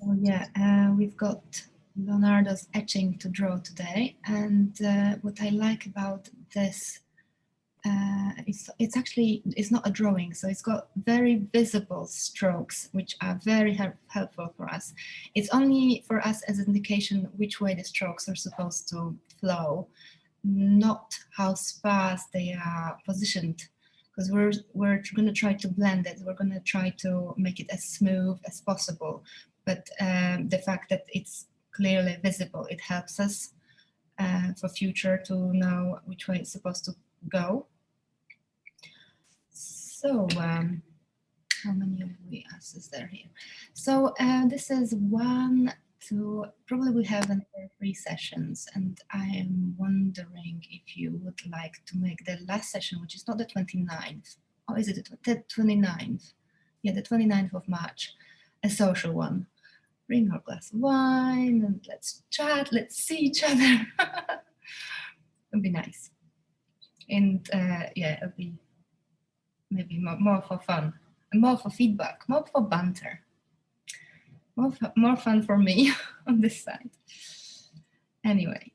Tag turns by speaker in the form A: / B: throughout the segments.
A: So yeah, we've got Leonardo's etching to draw today, and what I like about this, it's actually it's not a drawing, so it's got very visible strokes, which are very helpful for us. It's only for us as an indication which way the strokes are supposed to flow, not how sparse they are positioned. Because we're going to try to blend it, we're going to try to make it as smooth as possible. But the fact that it's clearly visible, it helps us for future to know which way it's supposed to go. So how many of we is there here? So this is one, two, probably we have another 3 sessions, and I am wondering if you would like to make the last session, which is not the 29th, or is it the 29th? Yeah, the 29th of March, a social one. Bring our glass of wine and let's chat, let's see each other. It'll be nice. And yeah, it'll be maybe more for fun, and more for feedback, more for banter. More fun for me on this side. Anyway,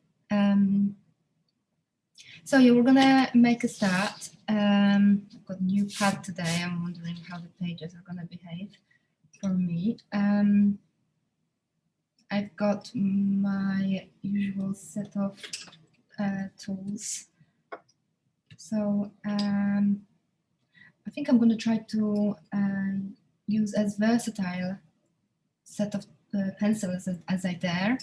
A: so yeah, we're gonna make a start. I've got a new pad today. I'm wondering how the pages are gonna behave for me. I've got my usual set of tools. So I think I'm going to try to use as versatile set of pencils as I dare.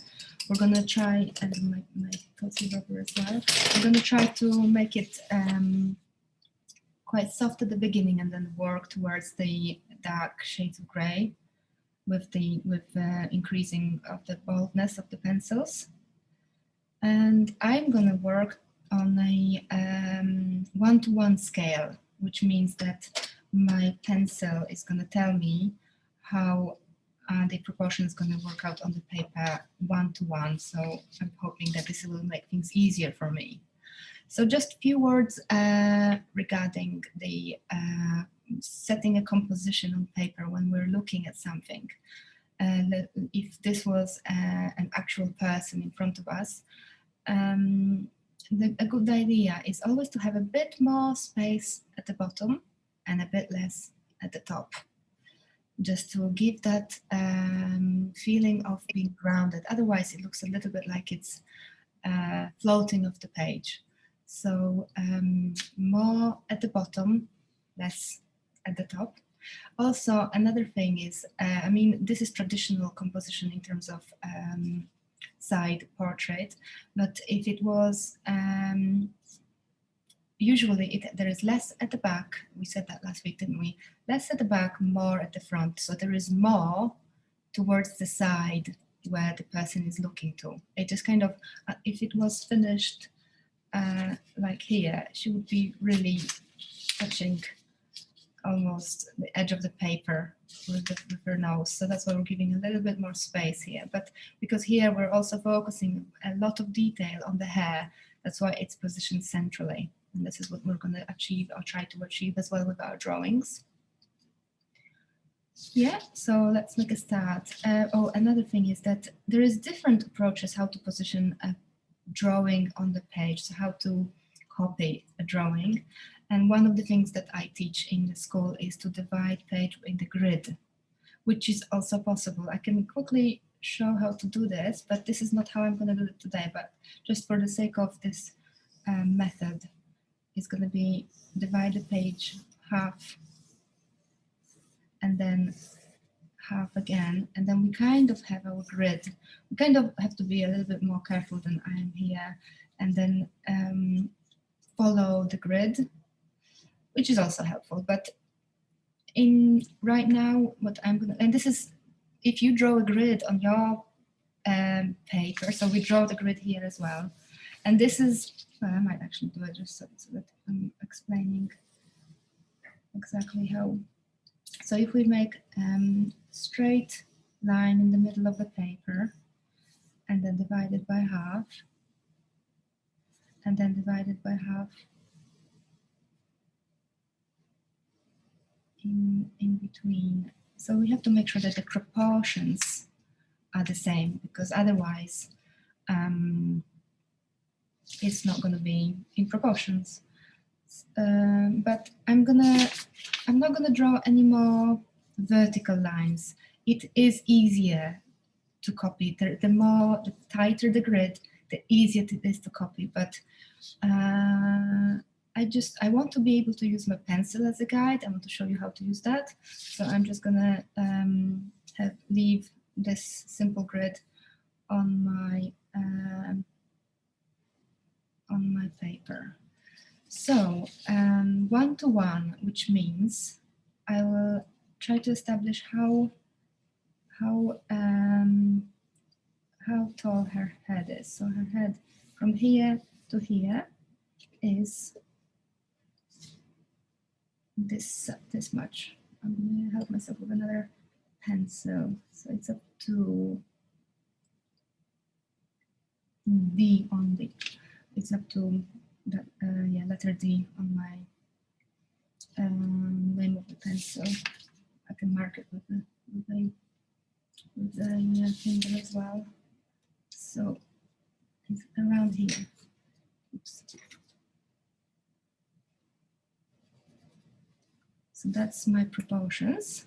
A: We're going to try, and my cozy rubber as well. We're going to try to make it quite soft at the beginning and then work towards the dark shades of gray with the increasing of the boldness of the pencils. And I'm going to work on a 1-to-1 scale, which means that my pencil is going to tell me how the proportion is going to work out on the paper 1-to-1. So I'm hoping that this will make things easier for me. So just a few words regarding the setting a composition on paper when we're looking at something. If this was an actual person in front of us, a good idea is always to have a bit more space at the bottom and a bit less at the top, just to give that feeling of being grounded. Otherwise it looks a little bit like it's floating off the page. So more at the bottom, less at the top. Also, another thing is, I mean, this is traditional composition in terms of side portrait, but if it was usually there is less at the back. We said that last week, didn't we? Less at the back, more at the front. So there is more towards the side where the person is looking to. It just kind of, if it was finished like here, she would be really touching almost the edge of the paper with her nose. So that's why we're giving a little bit more space here. But because here we're also focusing a lot of detail on the hair, that's why it's positioned centrally. And this is what we're going to achieve or try to achieve as well with our drawings. Yeah, so let's make a start. Oh, another thing is that there is different approaches how to position a drawing on the page, so how to copy a drawing. And one of the things that I teach in the school is to divide page in the grid, which is also possible. I can quickly show how to do this, but this is not how I'm going to do it today. But just for the sake of this method, it's going to be divide the page half and then half again, and then we kind of have our grid. We kind of have to be a little bit more careful than I am here, and then follow the grid, which is also helpful. But in right now, what I'm gonna, and this is if you draw a grid on your paper, so we draw the grid here as well. And this is, well, I might actually do it just so that I'm explaining exactly how. So if we make straight line in the middle of the paper and then divide it by half and then divide it by half in between. So we have to make sure that the proportions are the same, because otherwise it's not going to be in proportions. But I'm not gonna draw any more vertical lines. It is easier to copy. The tighter the grid, the easier it is to copy. But I want to be able to use my pencil as a guide. I want to show you how to use that. So I'm just gonna leave this simple grid on my paper. So 1 to 1, which means I will try to establish how tall her head is. So her head from here to here is this much. I'm going to help myself with another pencil. So it's up to D only. It's up to that letter D on my name of the pencil. I can mark it with a finger as well. So it's around here. Oops. So that's my proportions.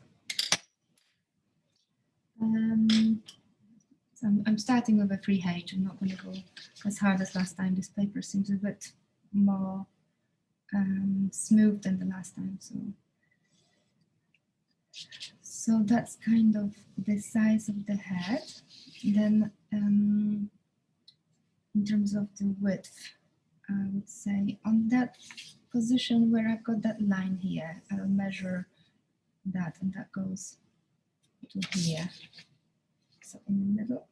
A: So I'm starting with a free height. I'm not going to go as hard as last time. This paper seems a bit more smooth than the last time. So that's kind of the size of the head. Then in terms of the width, I would say on that position where I've got that line here, I'll measure that, and that goes to here. So in the middle.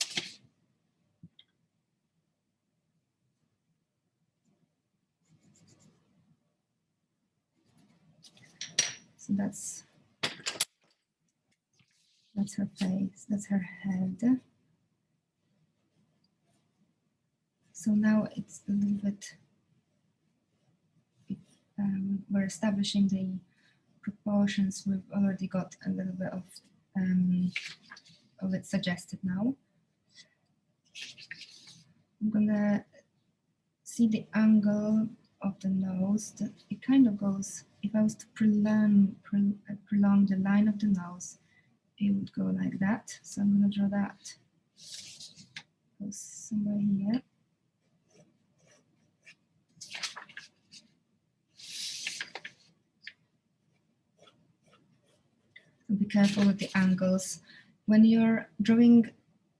A: So that's her face, that's her head. So now it's a little bit, we're establishing the proportions. We've already got a little bit of it suggested now. I'm gonna see the angle of the nose. That it kind of goes, if I was to prolong the line of the nose, it would go like that. So I'm gonna draw that. Goes somewhere here. So be careful with the angles. When you're drawing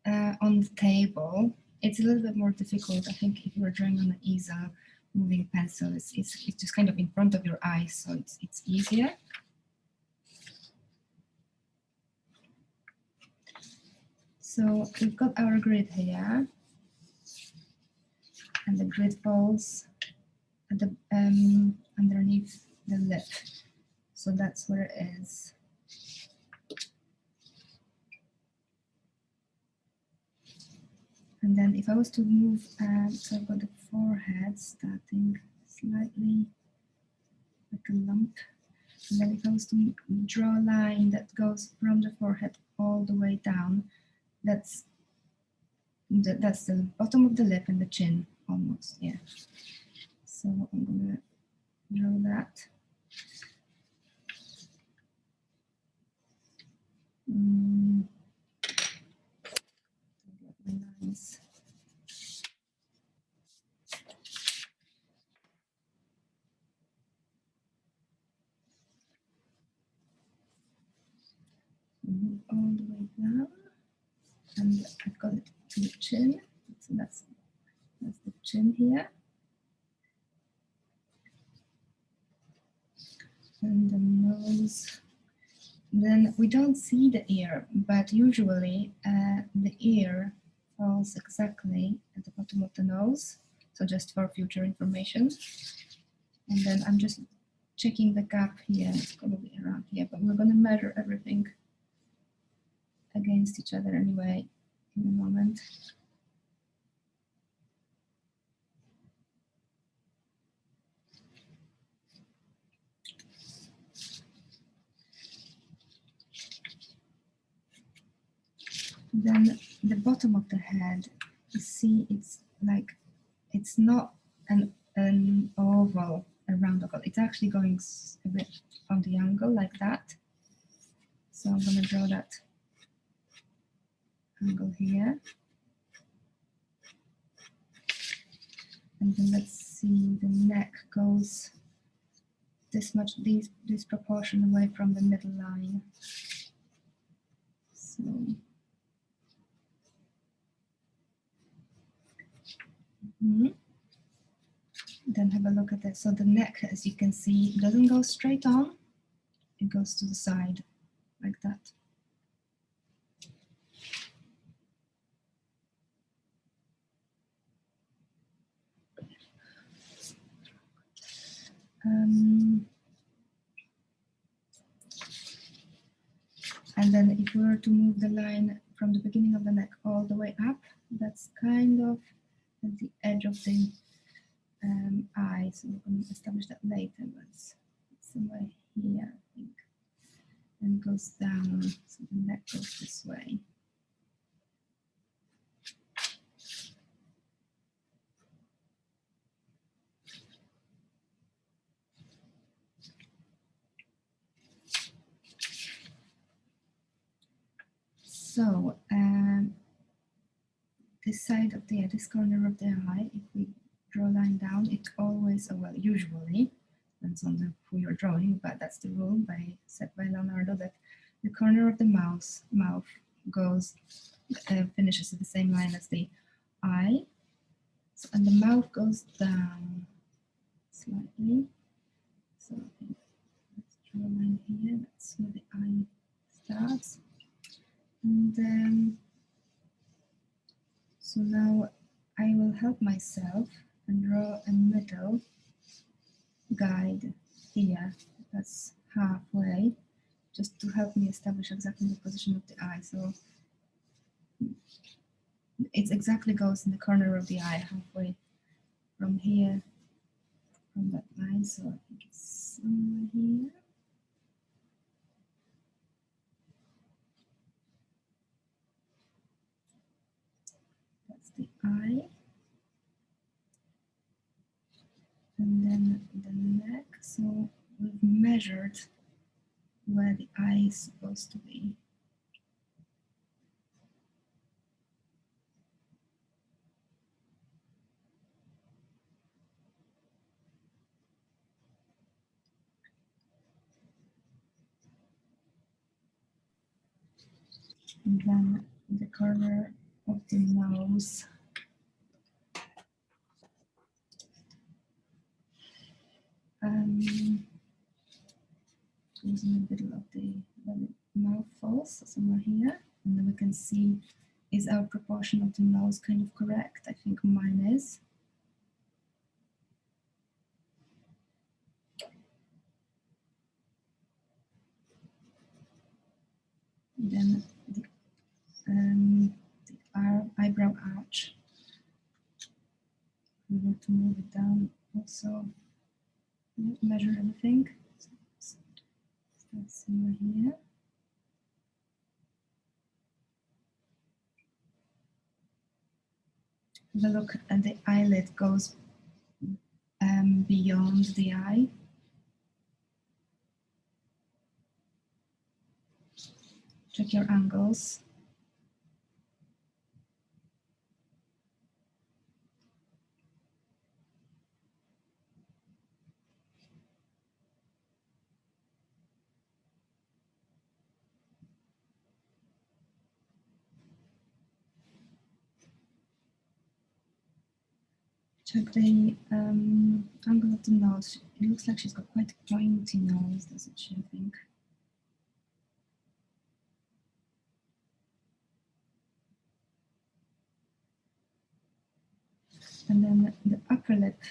A: on the table, it's a little bit more difficult. I think if you're drawing on an easel, moving pencil, it's just kind of in front of your eyes, so it's easier. So we've got our grid here, and the grid falls at the underneath the lip. So that's where it is. And then if I was to move, so I've got the forehead starting slightly like a lump. And then if I was to draw a line that goes from the forehead all the way down, that's the bottom of the lip and the chin almost, yeah. So I'm gonna draw that. Lines. Move all the way down, and I've got it to the chin. So that's the chin here, and the nose. Then we don't see the ear, but usually the ear falls exactly at the bottom of the nose. So just for future information. And then I'm just checking the gap here. It's probably around here, but we're going to measure everything against each other anyway in a moment. Then the bottom of the head, you see it's like, it's not an oval, a round oval. It's actually going a bit on the angle like that. So I'm going to draw that angle here. And then let's see, the neck goes this much, this proportion away from the middle line. So then have a look at it. So the neck, as you can see, doesn't go straight on, it goes to the side like that. And then if we were to move the line from the beginning of the neck all the way up, that's kind of at the edge of the eye. So we're going to establish that later, but it's somewhere here, I think. And it goes down, so the neck goes this way. So this side of the eye, this corner of the eye, if we draw a line down, it always, well, usually, depends on who you're drawing, but that's the rule set by Leonardo, that the corner of the mouth goes, finishes at the same line as the eye. So, and the mouth goes down slightly. So let's draw a line here, that's where the eye starts. And then, so now I will help myself and draw a middle guide here. That's halfway, just to help me establish exactly the position of the eye. So it exactly goes in the corner of the eye, halfway from here, from that line. So I think it's somewhere here. That's the eye. And then the neck. So we've measured where the eye is supposed to be. And then the corner of the nose. Goes in the middle of the mouth falls, somewhere here. And then we can see, is our proportion of the nose kind of correct? I think mine is. Then the eyebrow arch. We want to move it down also, measure everything. So start somewhere here. Have a look at the eyelid goes beyond the eye. Check your angles. Check the angle of the nose. It looks like she's got quite a pointy nose, doesn't she, I think? And then the upper lip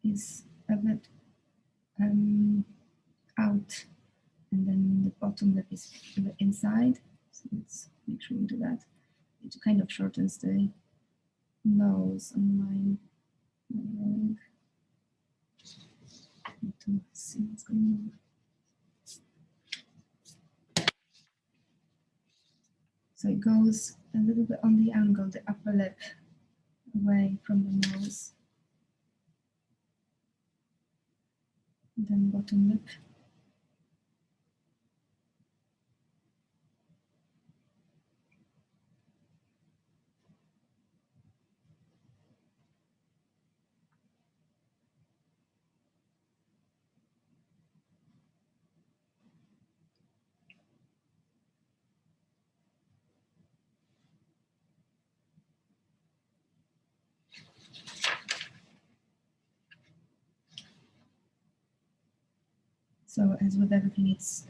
A: is a bit out, and then the bottom lip is a bit inside. So let's make sure we do that. It kind of shortens the nose on mine. To see what's going on. So it goes a little bit on the angle, the upper lip, away from the nose. And then bottom lip. So as with everything, it's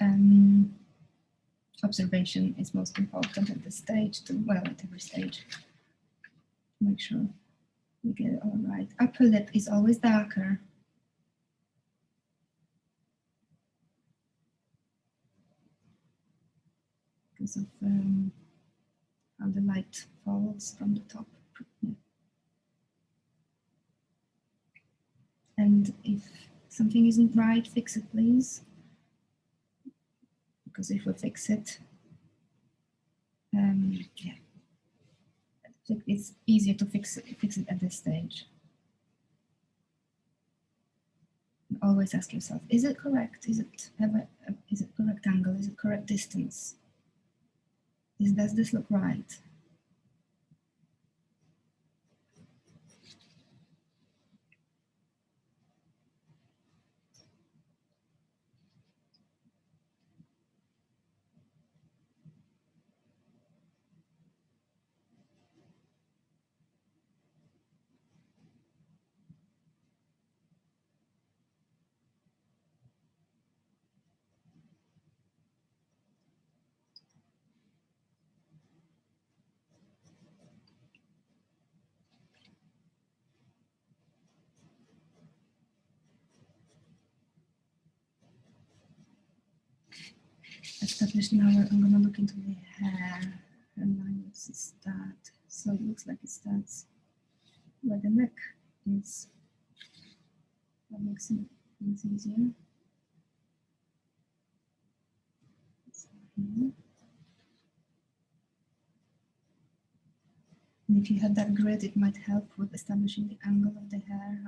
A: observation is most important at this stage, well, at every stage, to make sure we get it all right. Upper lip is always darker. Because of how the light falls from the top. Yeah. And if something isn't right, fix it, please. Because if we fix it, yeah, it's easier to fix it at this stage. Always ask yourself: is it correct? Is it correct angle? Is it correct distance? Does this look right? Established now, I'm going to look into the hairline. Let's start. So it looks like it starts where the neck is. That makes things easier. So here. And if you have that grid, it might help with establishing the angle of the hair,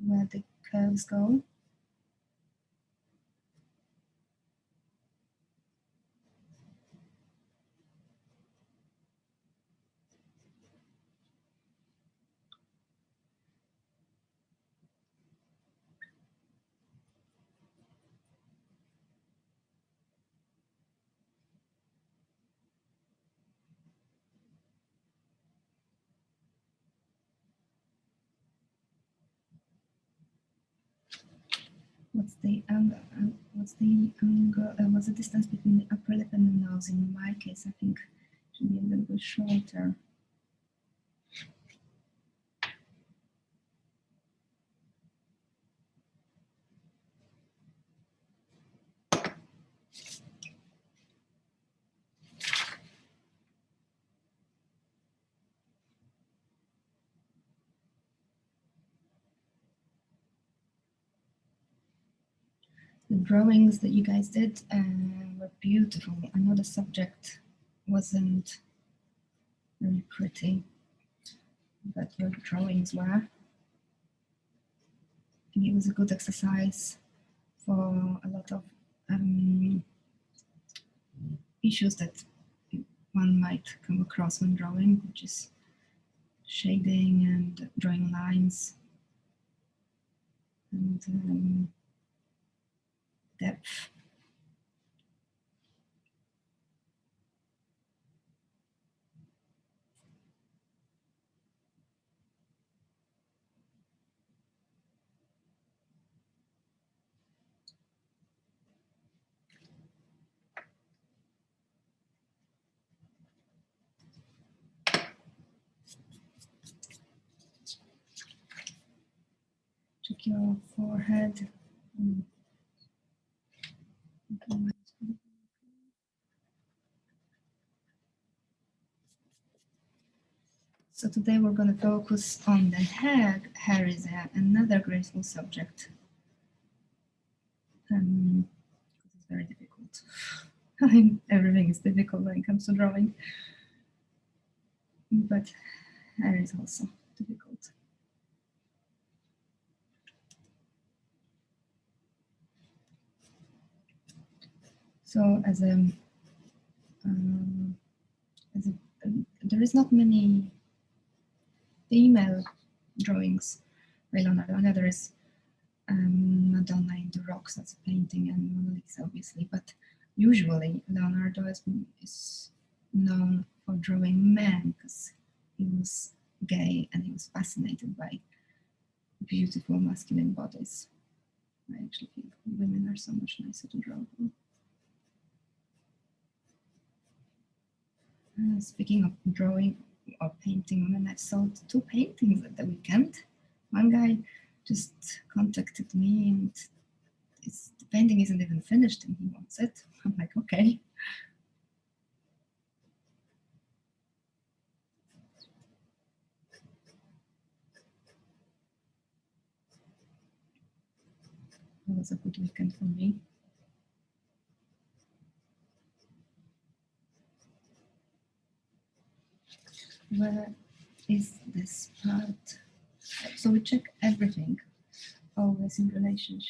A: where the curves go. What's the angle? What's the distance between the upper lip and the nose? In my case, I think it should be a little bit shorter. The drawings that you guys did were beautiful. I know the subject wasn't very pretty, but your drawings were. I think it was a good exercise for a lot of issues that one might come across when drawing, which is shading and drawing lines and depth. Check your forehead. So today we're going to focus on the hair. Hair is another graceful subject. It's very difficult. Everything is difficult when it comes to drawing, but hair is also difficult. So there is not many female drawings by Leonardo. There is Madonna in the Rocks, that's a painting, and Mona Lisa, obviously. But usually Leonardo is known for drawing men because he was gay and he was fascinated by beautiful masculine bodies. I actually think women are so much nicer to draw. Speaking of drawing or painting women, I sold 2 paintings at the weekend. One guy just contacted me and the painting isn't even finished and he wants it. I'm like, okay. It was a good weekend for me. Where is this part? So we check everything always in relation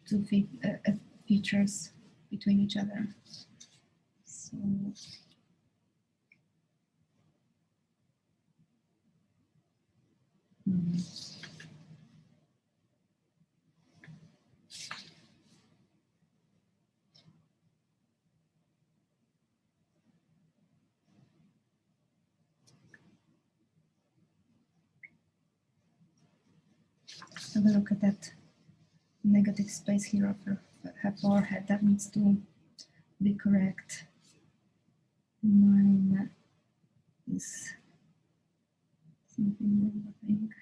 A: to features between each other. So have a look at that negative space here of her forehead. That needs to be correct. Mine is something wrong, I think.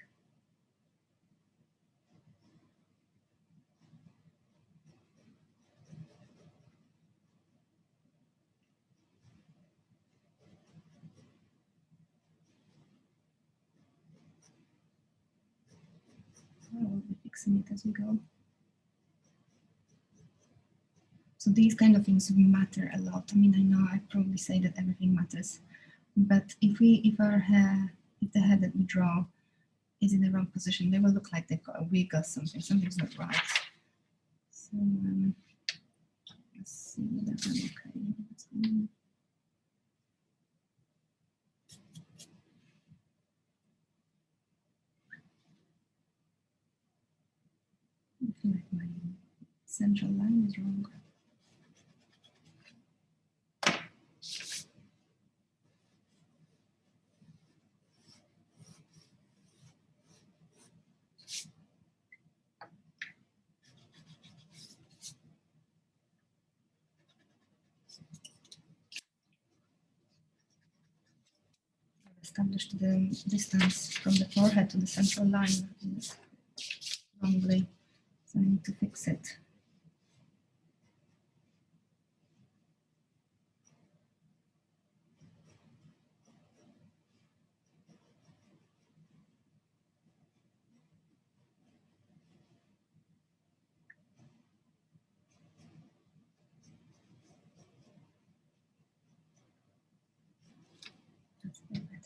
A: I will be fixing it as we go. So these kind of things matter a lot. I mean, I know I probably say that everything matters, but if the hair that we draw is in the wrong position, they will look like they've got a wig or something. Something's not right. So let's see whether I'm okay. I feel like my central line is wrong. Established the distance from the forehead to the central line wrongly, so I need to fix it. That's a bit better.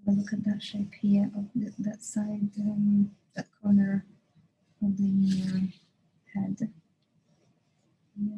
A: Look at that shape here of that side, that corner of the head. Yeah.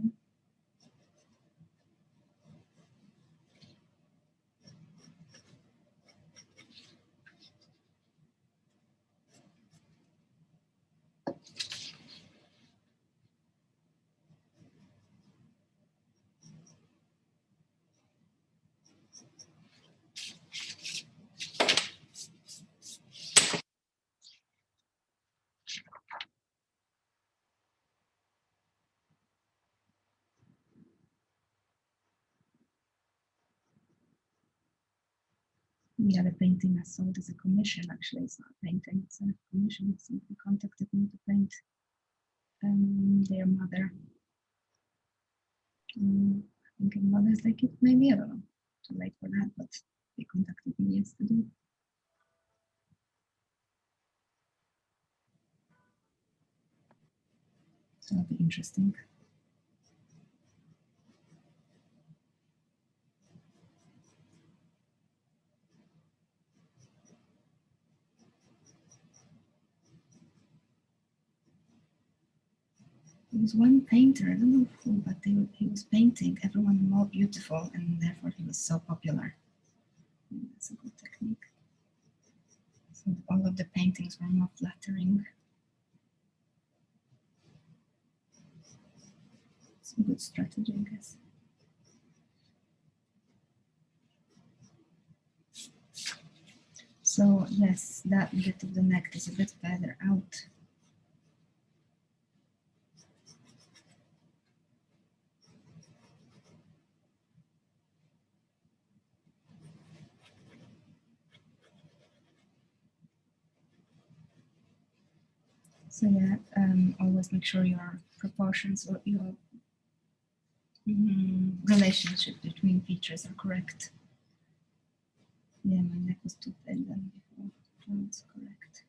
A: Yeah, the painting I sold is a commission. Actually, it's not a painting; it's a commission. Somebody contacted me to paint their mother. I think in Mother's Day gift, maybe, I don't know. Too late for that, but they contacted me yesterday. So that'll be interesting. There was one painter, I don't know who, but he was painting everyone more beautiful, and therefore he was so popular. That's a good technique. So all of the paintings were more flattering. It's a good strategy, I guess. So yes, that bit of the neck is a bit further out. So yeah, always make sure your proportions or your relationship between features are correct. Yeah, my neck was too thin than before. Now it's correct.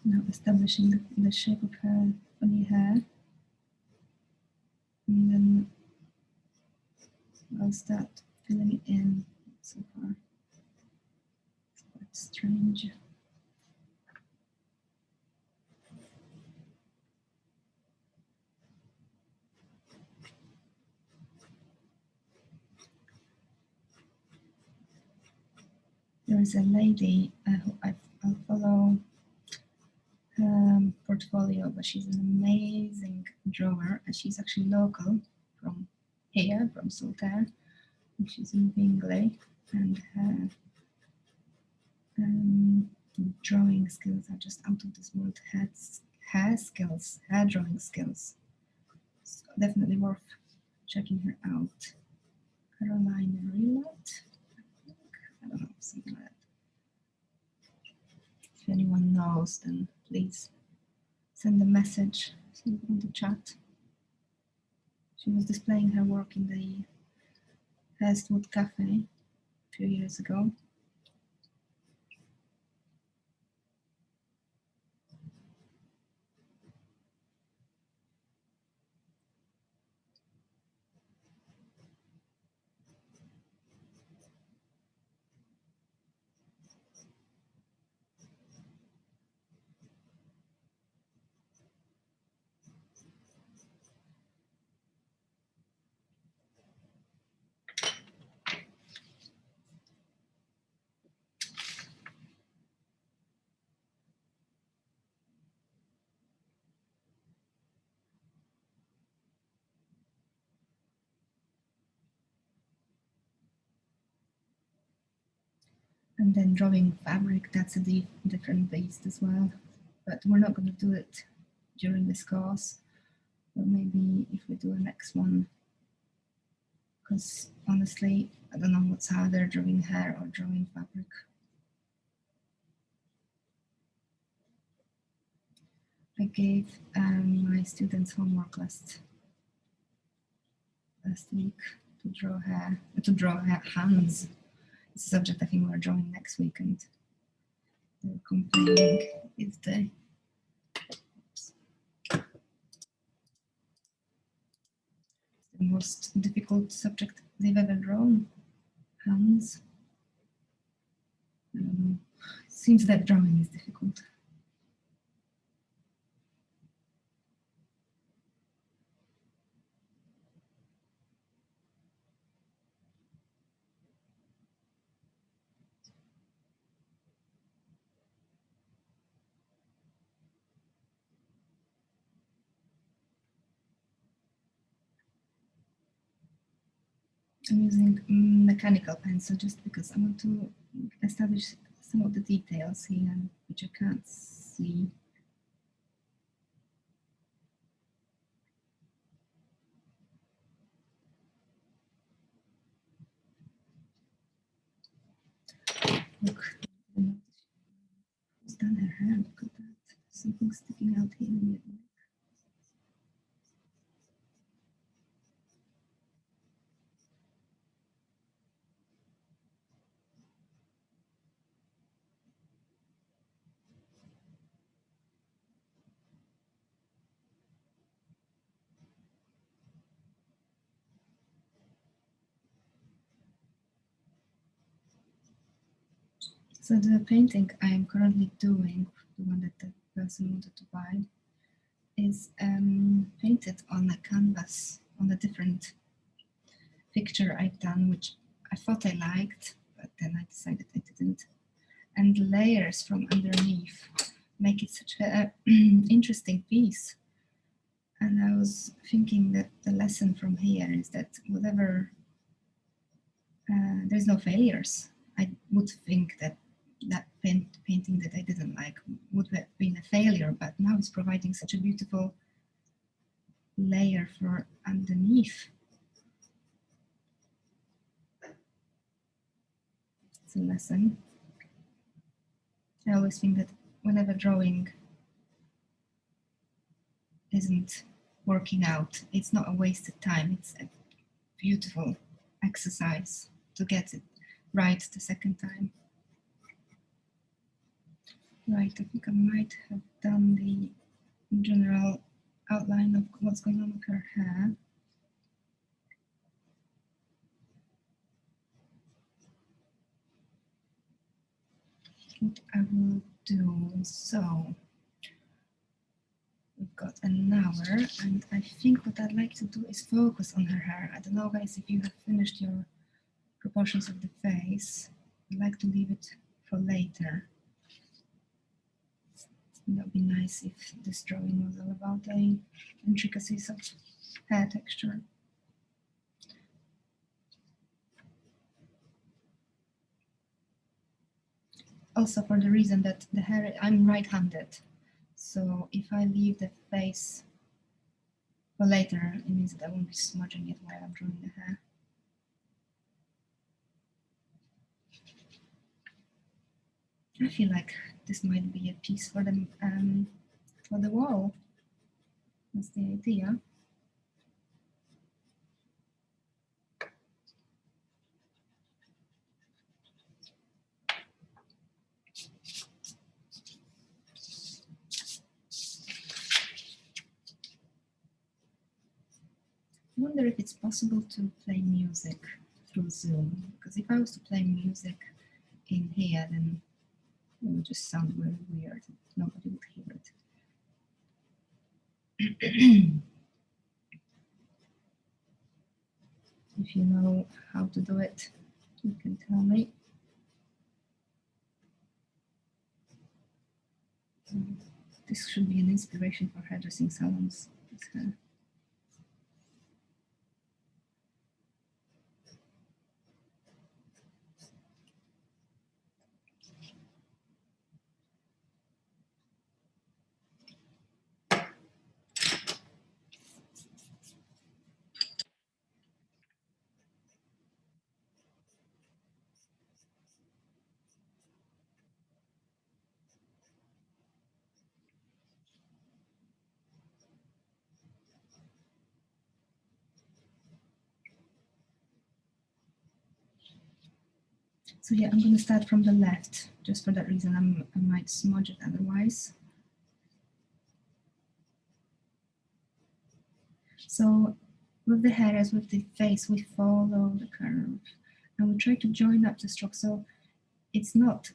A: Now establishing the shape of her funny hair. And then I'll start filling it in. So far, it's quite strange. There is a lady who I'll follow her portfolio, but she's an amazing drawer, and she's actually local from here, from Saltaire. And she's in Bingley, and her drawing skills are just out of this world. Hair skills, hair drawing skills. So definitely worth checking her out. Caroline Rillat, I don't know, something like that. If anyone knows, then please send a message in the chat. She was displaying her work in the Hurstwood Cafe a few years ago. And then drawing fabric, that's a different beast as well. But we're not going to do it during this course. But maybe if we do a next one, because honestly, I don't know what's harder, drawing hair or drawing fabric. I gave my students homework last week to draw hands. It's a subject I think we're drawing next week, and they were complaining if the most difficult subject they've ever drawn. Hands. It seems that drawing is difficult. I'm using mechanical pencil just because I want to establish some of the details here, which I can't see. Look, who's done her hair? Look at that. Something sticking out here in the neck. So the painting I am currently doing, the one that the person wanted to buy, is painted on a canvas, on a different picture I've done, which I thought I liked, but then I decided I didn't. And the layers from underneath make it such an interesting piece. And I was thinking that the lesson from here is that whatever, there's no failures. I would think that that painting that I didn't like would have been a failure, but now it's providing such a beautiful layer for underneath. It's a lesson. I always think that whenever drawing isn't working out, it's not a wasted time, it's a beautiful exercise to get it right the second time. Right, I think I might have done the general outline of what's going on with her hair. What I will do, so we've got an hour, and I think what I'd like to do is focus on her hair. I don't know, guys, if you have finished your proportions of the face. I'd like to leave it for later. That would be nice if this drawing was all about the intricacies of hair texture. Also for the reason that the hair, I'm right-handed. So if I leave the face for later, it means that I won't be smudging it while I'm drawing the hair. I feel like this might be a piece for the wall. That's the idea. I wonder if it's possible to play music through Zoom, because if I was to play music in here, then it would just sound very weird. Nobody would hear it. If you know how to do it, you can tell me. This should be an inspiration for hairdressing salons. So yeah, I'm going to start from the left, just for that reason. I might smudge it otherwise. So with the hair as with the face, we follow the curve and we try to join up the stroke. So it's not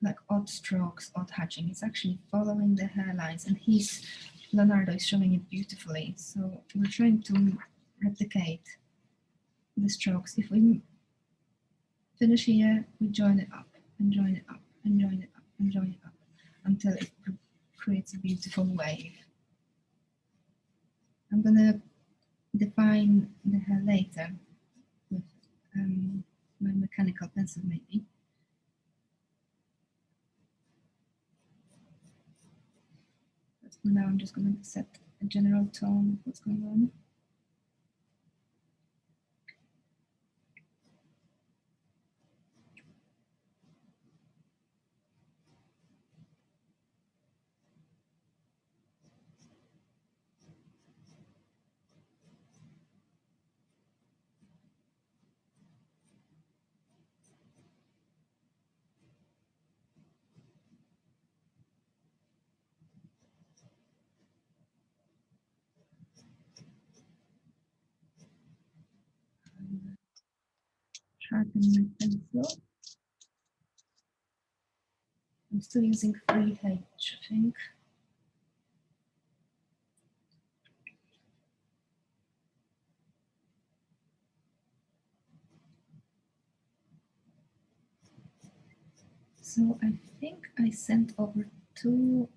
A: like odd strokes, odd hatching. It's actually following the hairlines, and Leonardo is showing it beautifully. So we're trying to replicate the strokes. If we finish here, we join it up and join it up and join it up and join it up until it creates a beautiful wave. I'm going to define the hair later with my mechanical pencil maybe. But for now I'm just going to set a general tone of what's going on. Sharpen my pencil. I'm still using freehand, I think. So I think I sent over two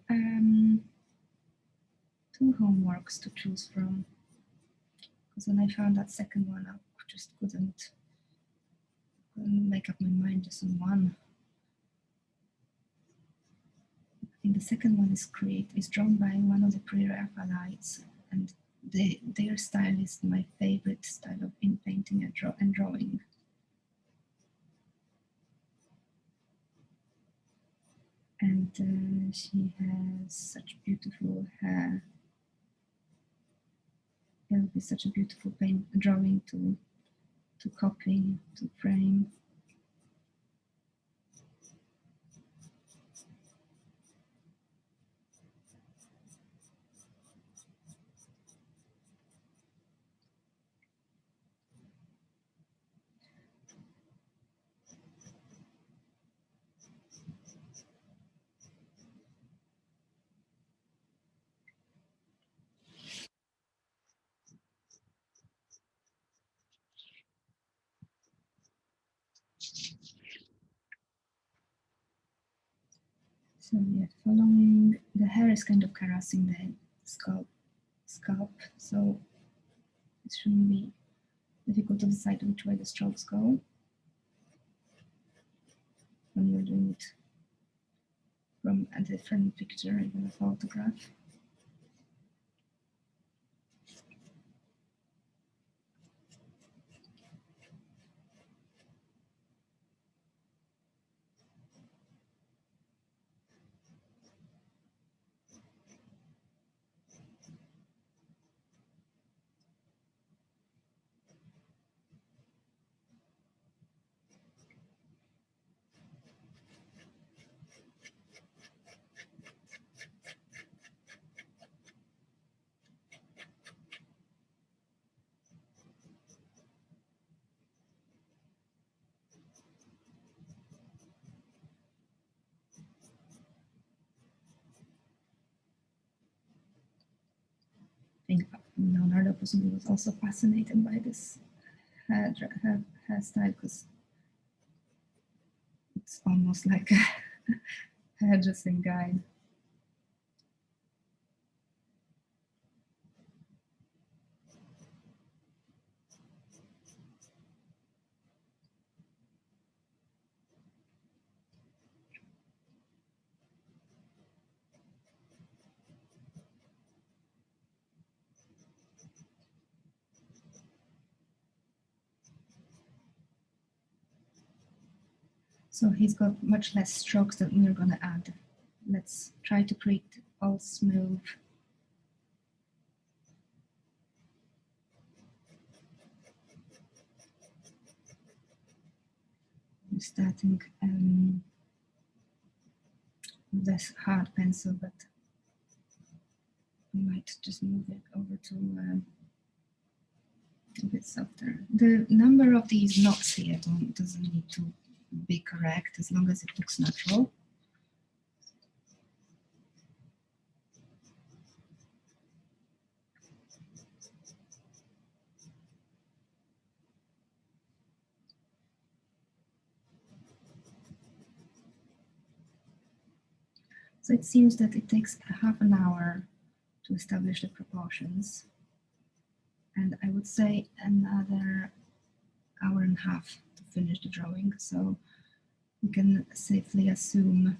A: homeworks to choose from, because when I found that second one, I just couldn't make up my mind just on one. I think the second one is drawn by one of the pre-Raphaelites, and their style is my favorite style of in painting and drawing. And she has such beautiful hair. It would be such a beautiful drawing to copy, to frame. So yeah, following the hair is kind of caressing the scalp, so it shouldn't be difficult to decide which way the strokes go when you're doing it from a different picture, even a photograph. I think Leonardo possibly was also fascinated by this hairstyle because it's almost like a hairdressing guide. So he's got much less strokes that we're going to add. Let's try to create all smooth. I'm starting with this hard pencil, but we might just move it over to a bit softer. The number of these knots here doesn't need to be correct as long as it looks natural. So it seems that it takes half an hour to establish the proportions. And I would say another hour and a half to finish the drawing. So we can safely assume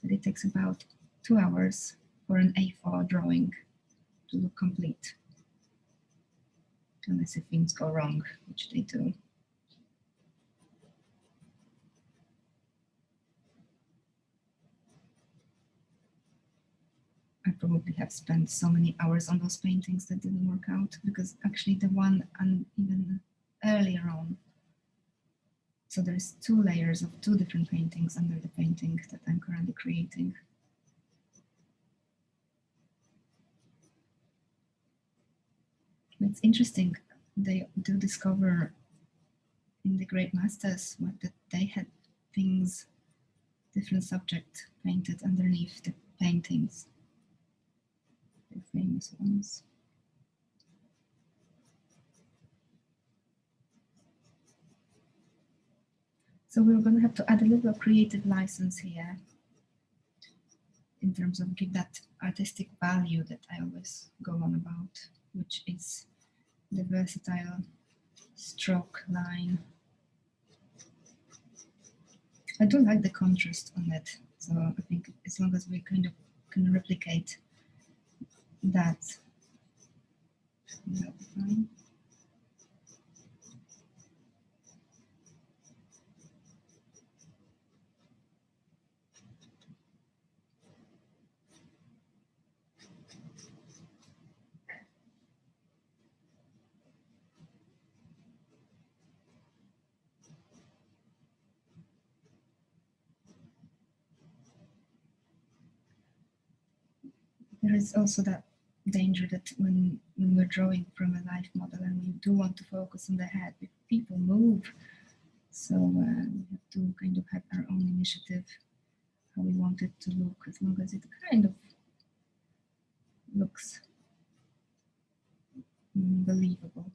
A: that it takes about 2 hours for an A4 drawing to look complete. Unless if things go wrong, which they do. I probably have spent so many hours on those paintings that didn't work out, because actually the one and even earlier on, so there's 2 layers of 2 different paintings under the painting that I'm currently creating. It's interesting, they do discover in the great masters that they had things, different subject painted underneath the paintings, the famous ones. So we're going to have to add a little creative license here in terms of give that artistic value that I always go on about, which is the versatile stroke line. I do like the contrast on it, so I think as long as we kind of can replicate that, that'll be fine. There is also that danger that when we're drawing from a life model and we do want to focus on the head, people move. So we have to kind of have our own initiative, how we want it to look, as long as it kind of looks believable.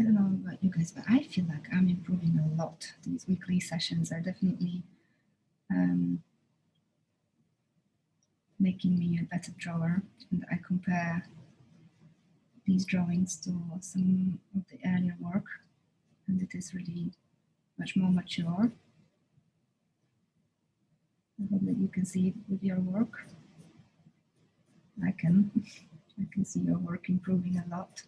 A: I don't know about you guys, but I feel like I'm improving a lot. These weekly sessions are definitely making me a better drawer. And I compare these drawings to some of the earlier work, and it is really much more mature. I hope that you can see it with your work. I can see your work improving a lot.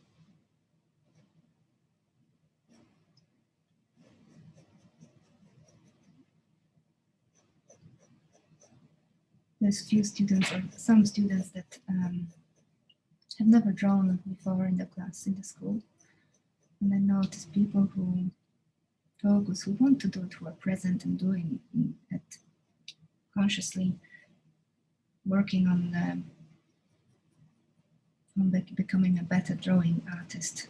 A: There's few students or some students that have never drawn before in the class, in the school. And I notice people who focus, who want to do it, who are present and doing it consciously, working on becoming a better drawing artist.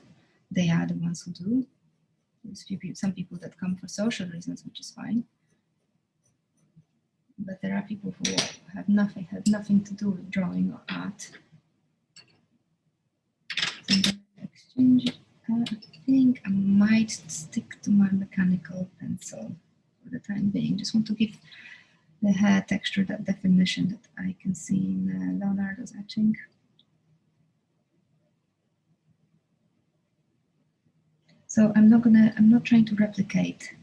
A: They are the ones who do. There's some people that come for social reasons, which is fine. But there are people who have nothing to do with drawing or art. So exchange. I think I might stick to my mechanical pencil for the time being. Just want to give the hair texture that definition that I can see in Leonardo's etching. So I'm not trying to replicate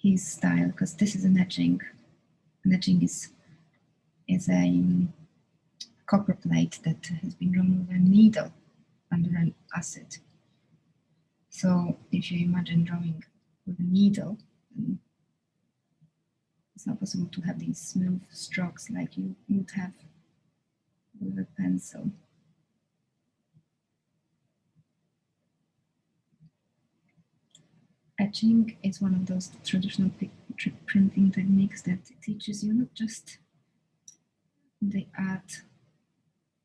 A: his style, because this is an etching. An etching is a copper plate that has been drawn with a needle under an acid. So if you imagine drawing with a needle, then it's not possible to have these smooth strokes like you would have with a pencil. Etching is one of those traditional printing techniques that teaches you not just the art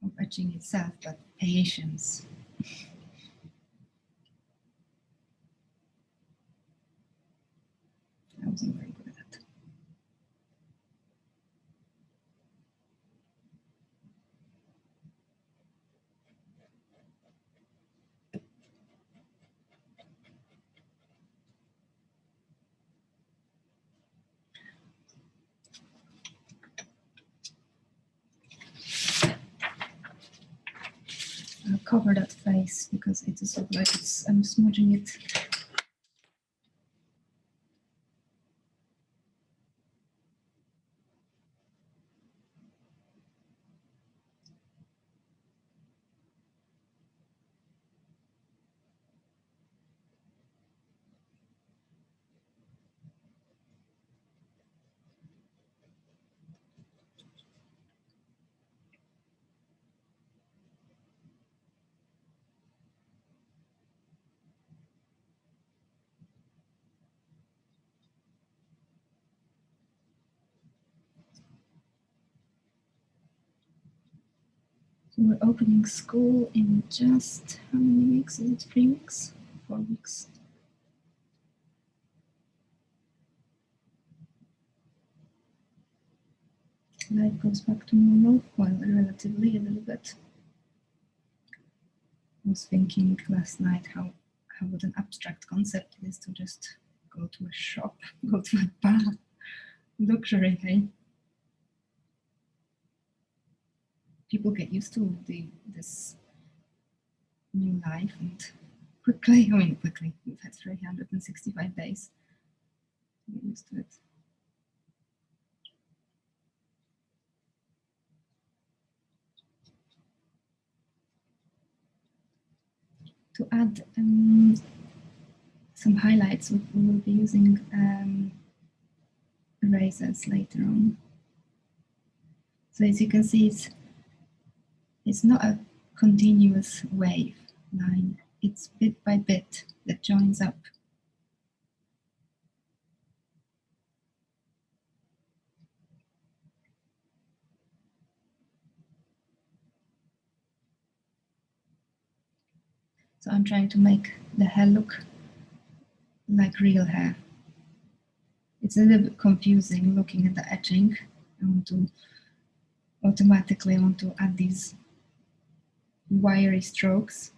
A: of etching itself, but patience. I wasn't very good at that. I'll cover that face because it is like I'm smudging it. So we're opening school in just how many weeks? Is it 3 weeks? 4 weeks? Life goes back to normal, well, relatively a little bit. I was thinking last night how what an abstract concept it is to just go to a shop, go to a bar. Luxury, hey? People get used to this new life and quickly, we've had 365 days. Get used to it. To add some highlights, we will be using erasers later on. So as you can see, it's not a continuous wave line, it's bit by bit that joins up. So I'm trying to make the hair look like real hair. It's a little bit confusing looking at the etching. I want to automatically add these wiry strokes.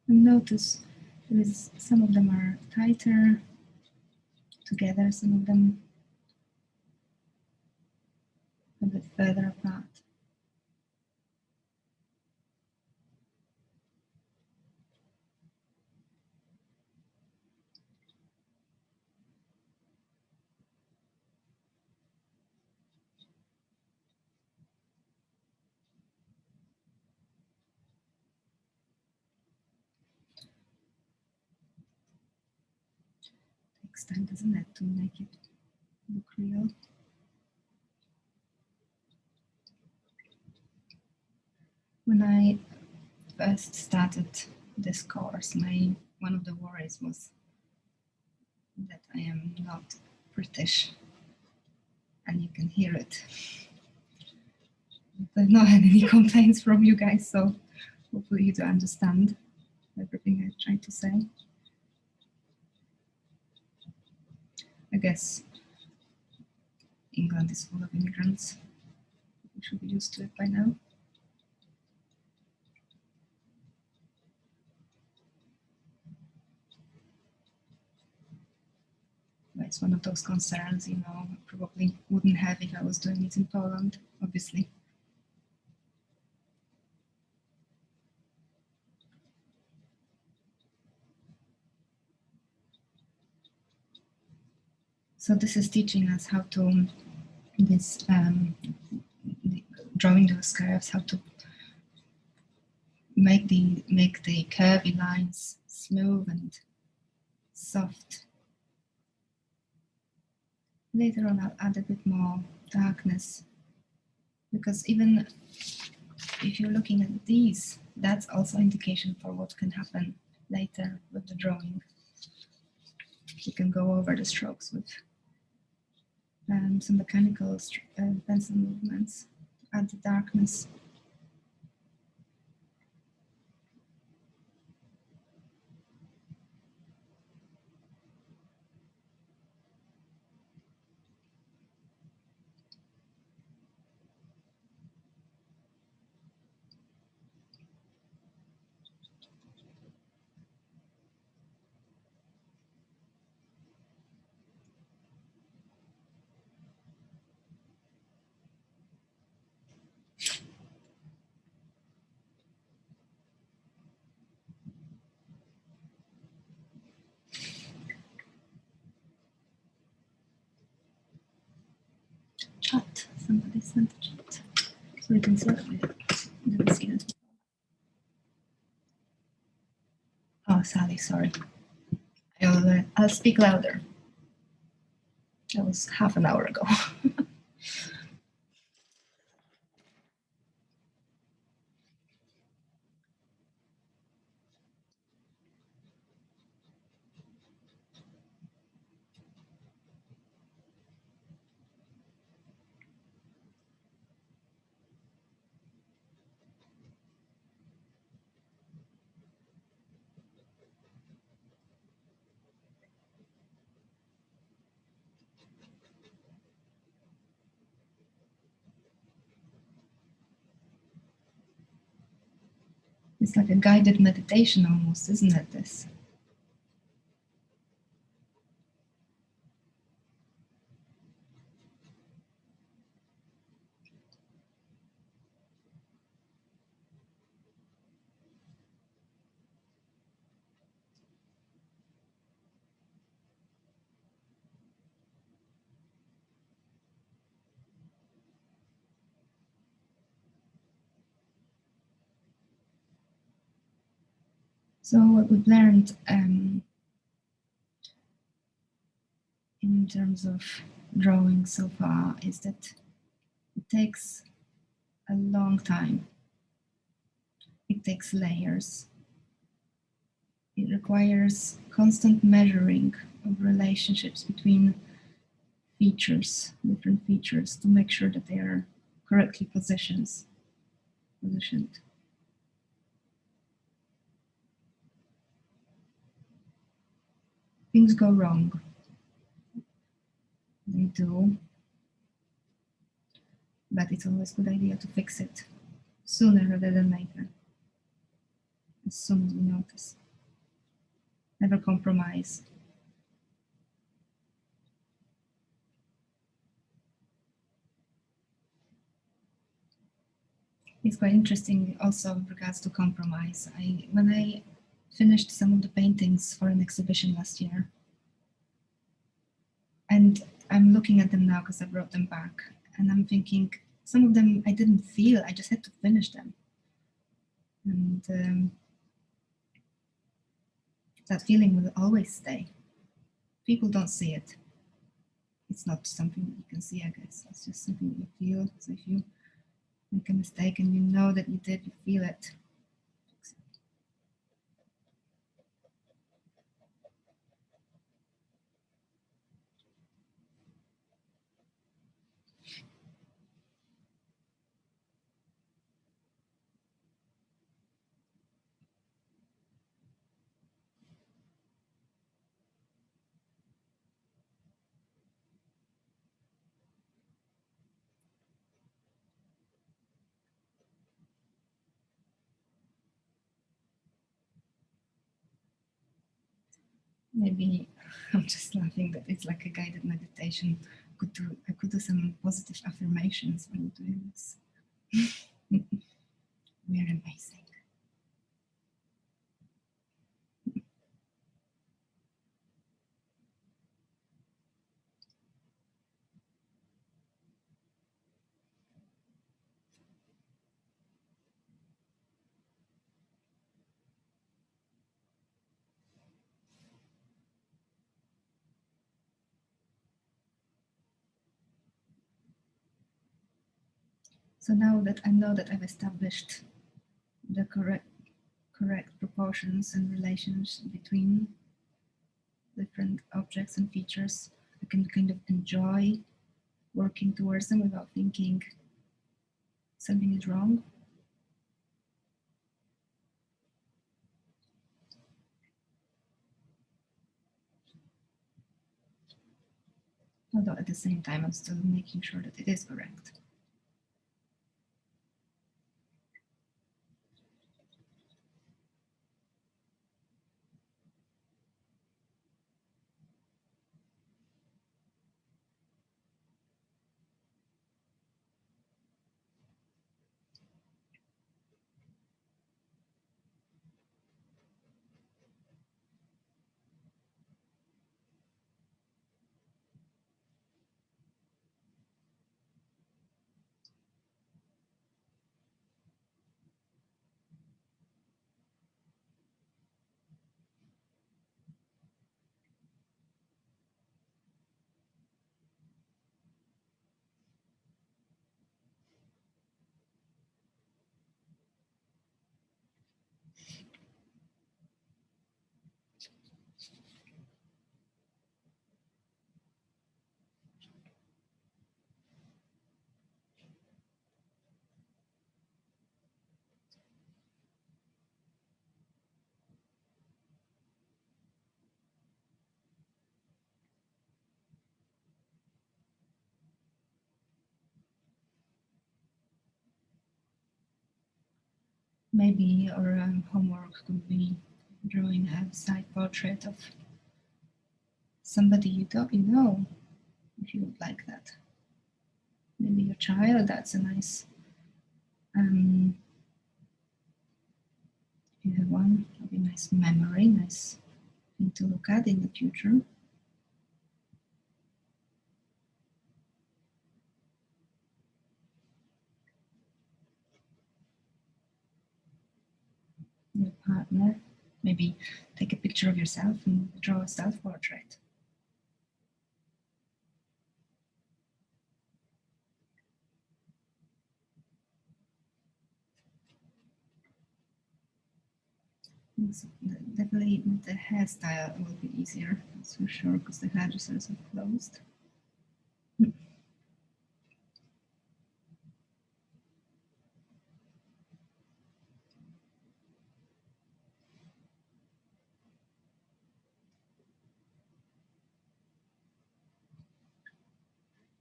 A: And notice some of them are tighter together, some of them a bit further apart. Takes time, doesn't it, to make it look real? When I first started this course, one of the worries was that I am not British, and you can hear it. I've not had any complaints from you guys, so hopefully you do understand everything I tried to say. I guess England is full of immigrants. We should be used to it by now. Right, it's one of those concerns, you know, I probably wouldn't have if I was doing it in Poland, obviously. So this is teaching us how to, drawing those curves, how to make the curvy lines smooth and soft. Later on, I'll add a bit more darkness, because even if you're looking at these, that's also indication for what can happen later with the drawing. You can go over the strokes with some mechanical pencil movements, add the darkness. Chat. Somebody sent a chat. So we can see it. Didn't see it. Oh, Sally, sorry. I'll speak louder. That was half an hour ago. It's like a guided meditation almost, isn't it, this? So what we've learned in terms of drawing so far is that it takes a long time. It takes layers. It requires constant measuring of relationships between features, different features, to make sure that they are correctly positioned. Things go wrong. They do. But it's always a good idea to fix it sooner rather than later. As soon as we notice. Never compromise. It's quite interesting also with regards to compromise. When I finished some of the paintings for an exhibition last year, and I'm looking at them now because I brought them back, and I'm thinking some of them I didn't feel, I just had to finish them. And that feeling will always stay. People don't see it. It's not something that you can see, I guess. It's just something that you feel. So if you make a mistake and you know that you did, you feel it. Maybe I'm just laughing that it's like a guided meditation. I could do some positive affirmations while doing this. We're amazing. So now that I know that I've established the correct proportions and relations between different objects and features, I can kind of enjoy working towards them without thinking something is wrong. Although at the same time, I'm still making sure that it is correct. Maybe your homework could be drawing a side portrait of somebody you know, if you would like that. Maybe your child, that's a nice, if you have one, that'd be a nice memory, nice thing to look at in the future. Your partner, maybe take a picture of yourself and draw a self-portrait. So definitely the hairstyle will be easier, that's for sure, because the hairdressers are closed.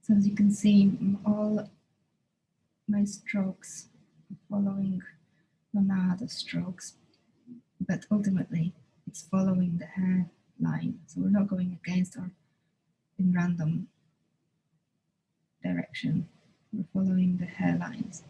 A: So as you can see, all my strokes are following other strokes, but ultimately it's following the hair line. So we're not going against or in random direction. We're following the hair lines.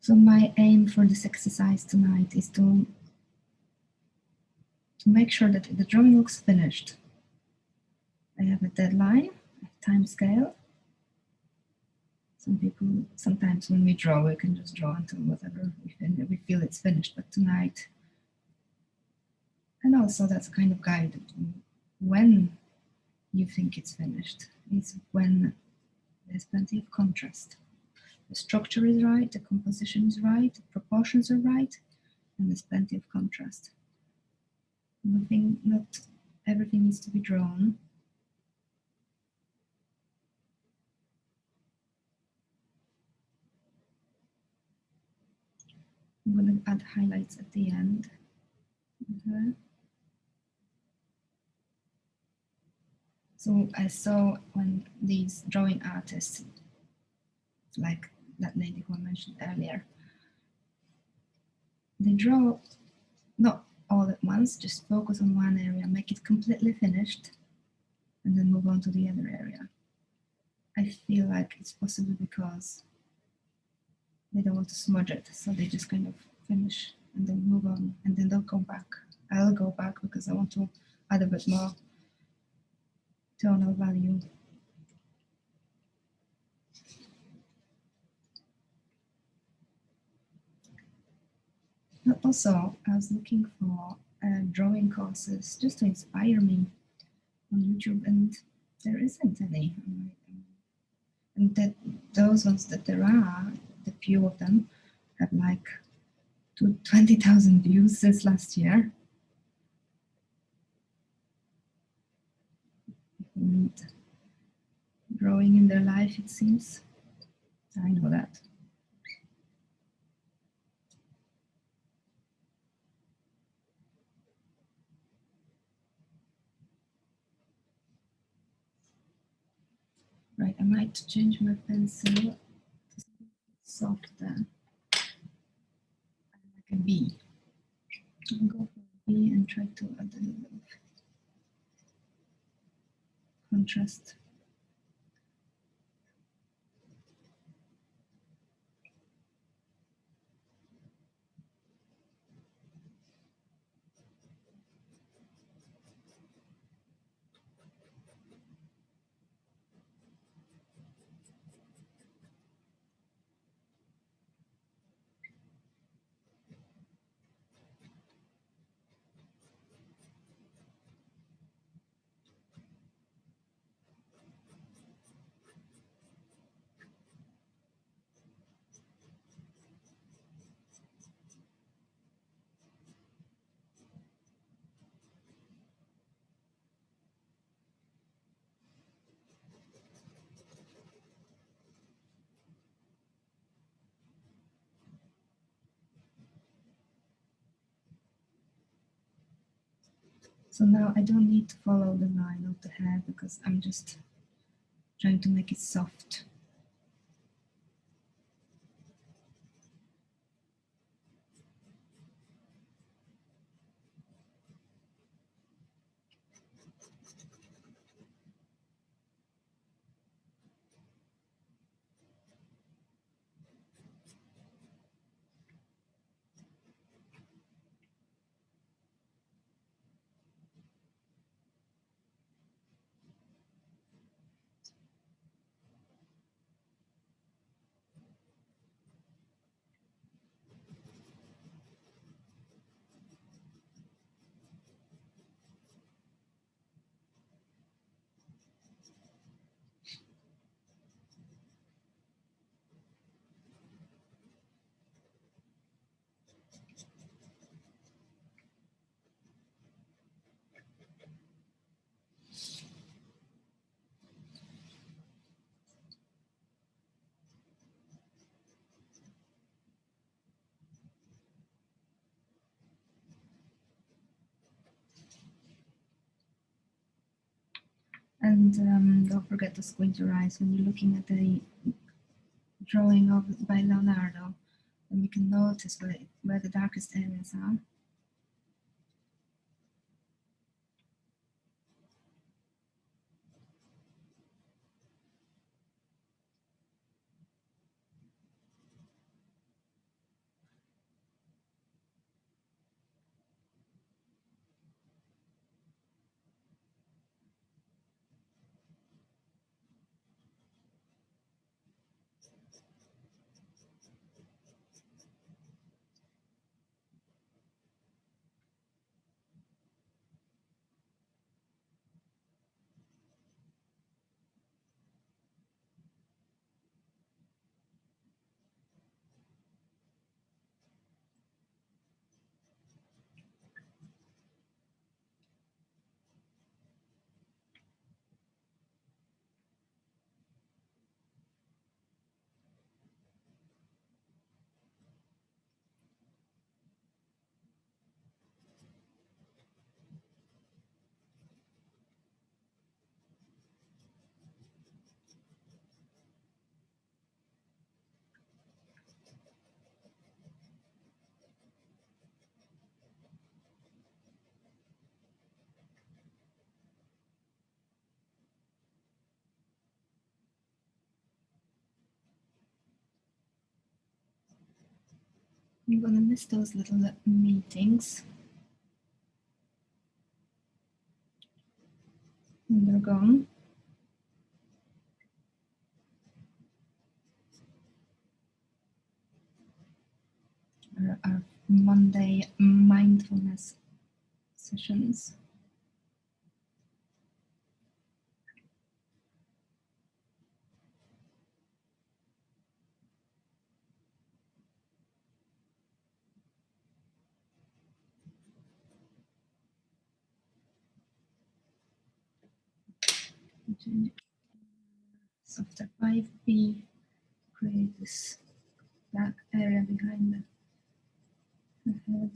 A: So my aim for this exercise tonight is to make sure that the drawing looks finished. I have a deadline, a time scale. Some people, sometimes when we draw, we can just draw until whatever we feel it's finished. But tonight, and also that's a kind of guide. when you think it's finished. It's when there's plenty of contrast. The structure is right, the composition is right, the proportions are right, and there's plenty of contrast. Not everything needs to be drawn. I'm going to add highlights at the end. So I saw when these drawing artists, like that lady who I mentioned earlier, they draw not all at once, just focus on one area, make it completely finished, and then move on to the other area. I feel like it's possibly because they don't want to smudge it, so they just kind of finish and then move on, and then they'll go back. I'll go back because I want to add a bit more tonal value. But also, I was looking for drawing courses just to inspire me on YouTube, and there isn't any. And that those ones that there are, the few of them, have like 20,000 views since last year. And growing in their life, it seems. I know that. Right, I might change my pencil to softer, like a B. I'll go for a B and try to add a little bit of contrast. So now I don't need to follow the line of the hair because I'm just trying to make it soft. And don't forget to squint your eyes when you're looking at the drawing of by Leonardo, and we can notice where the darkest areas are. I'm gonna miss those little meetings. And they're gone. Our Monday mindfulness sessions. So after 5B, create this black area behind the head.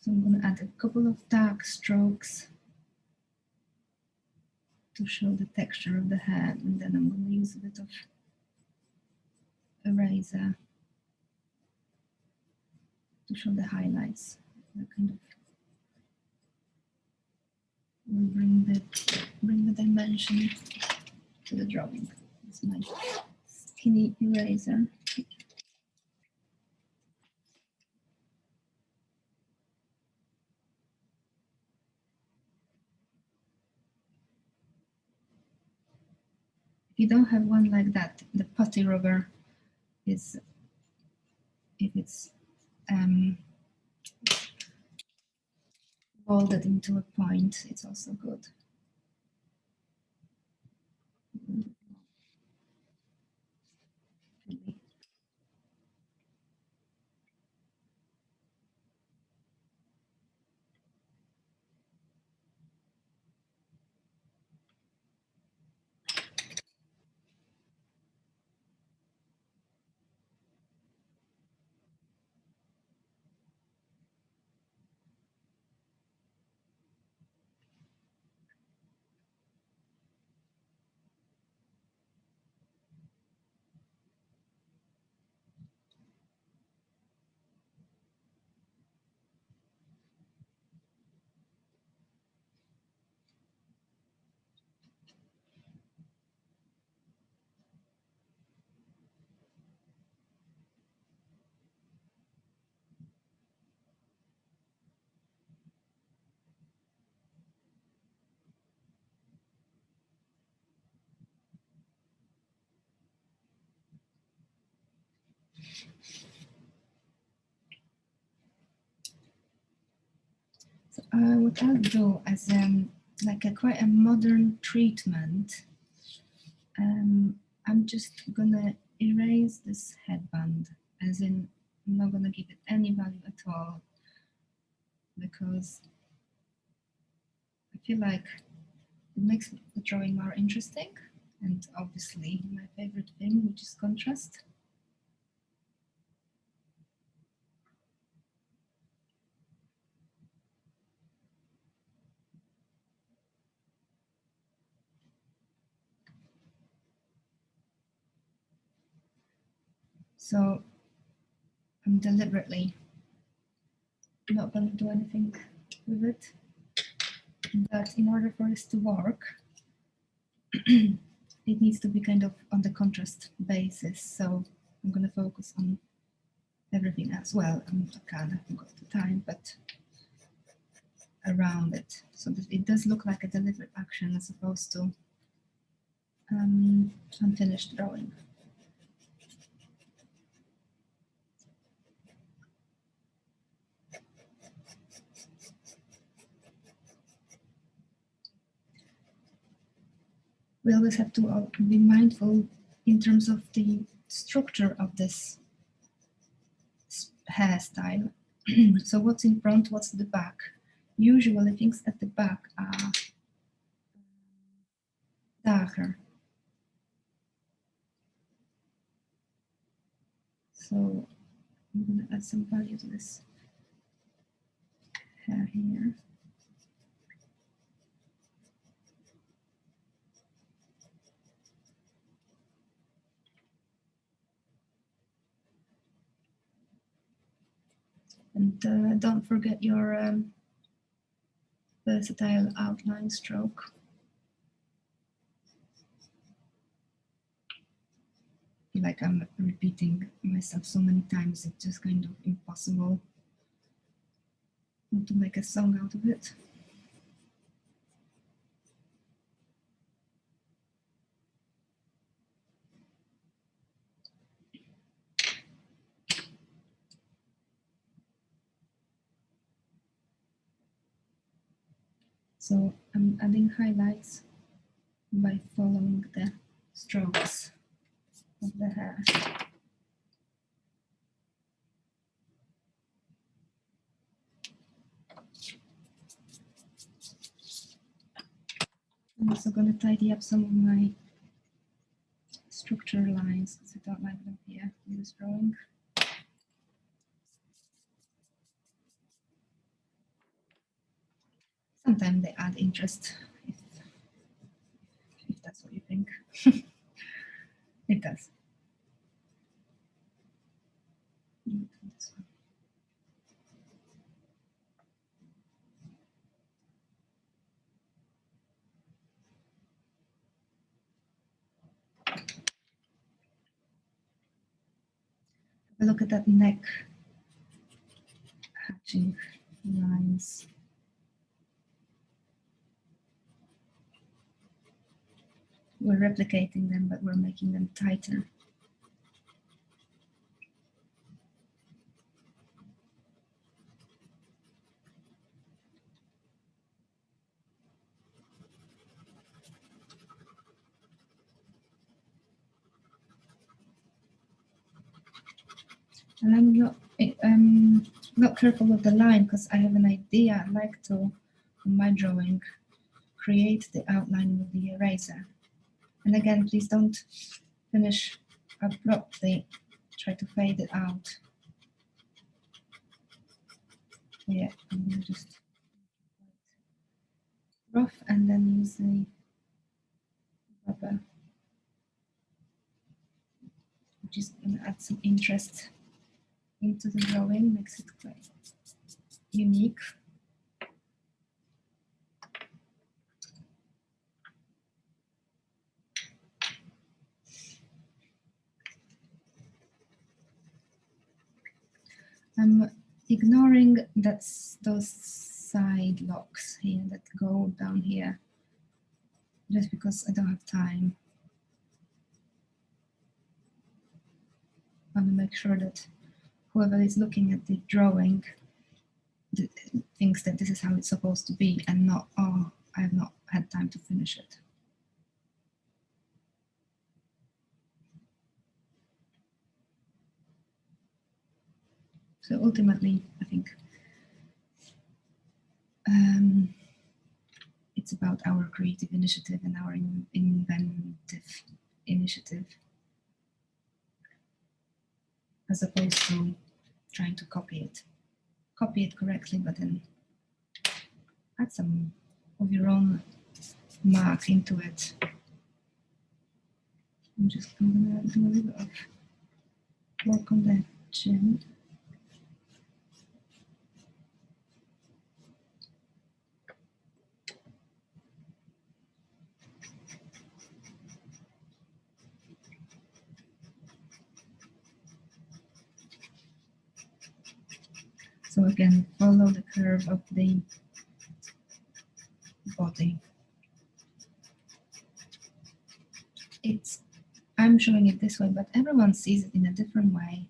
A: So I'm going to add a couple of dark strokes to show the texture of the head, and then I'm going to use a bit of eraser to show the highlights. That kind of will bring the dimension to the drawing. It's my skinny eraser. If you don't have one like that, the putty rubber is, if it's molded into a point, it's also good. So, what I'll do as like quite a modern treatment, I'm just gonna erase this headband, as in I'm not gonna give it any value at all, because I feel like it makes the drawing more interesting, and obviously my favorite thing, which is contrast. So I'm deliberately not going to do anything with it, but in order for this to work, it needs to be kind of on the contrast basis. So I'm going to focus on everything as well. I haven't got the time, but around it, so that it does look like a deliberate action as opposed to unfinished drawing. We always have to be mindful in terms of the structure of this hairstyle. So what's in front, what's at the back? Usually things at the back are darker. So I'm going to add some value to this hair here. And don't forget your versatile outline stroke. I feel like I'm repeating myself so many times, it's just kind of impossible not to make a song out of it. So I'm adding highlights by following the strokes of the hair. I'm also going to tidy up some of my structure lines because I don't like them here in this drawing. Sometimes they add interest if that's what you think. It does. This one. Look at that neck hatching lines. We're replicating them, but we're making them tighter. And I'm not careful with the line because I have an idea. I like to, in my drawing, create the outline with the eraser. And again, please don't finish abruptly. Try to fade it out. Yeah, I'm gonna just rough and then use the rubber, which is gonna add some interest into the drawing, makes it quite unique. I'm ignoring those side locks here that go down here, just because I don't have time. I want to make sure that whoever is looking at the drawing thinks that this is how it's supposed to be and not, oh, I have not had time to finish it. So ultimately, I think it's about our creative initiative and our inventive initiative, as opposed to trying to copy it correctly, but then add some of your own mark into it. I'm gonna do a little bit of work on the chin. So again, follow the curve of the body. I'm showing it this way, but everyone sees it in a different way.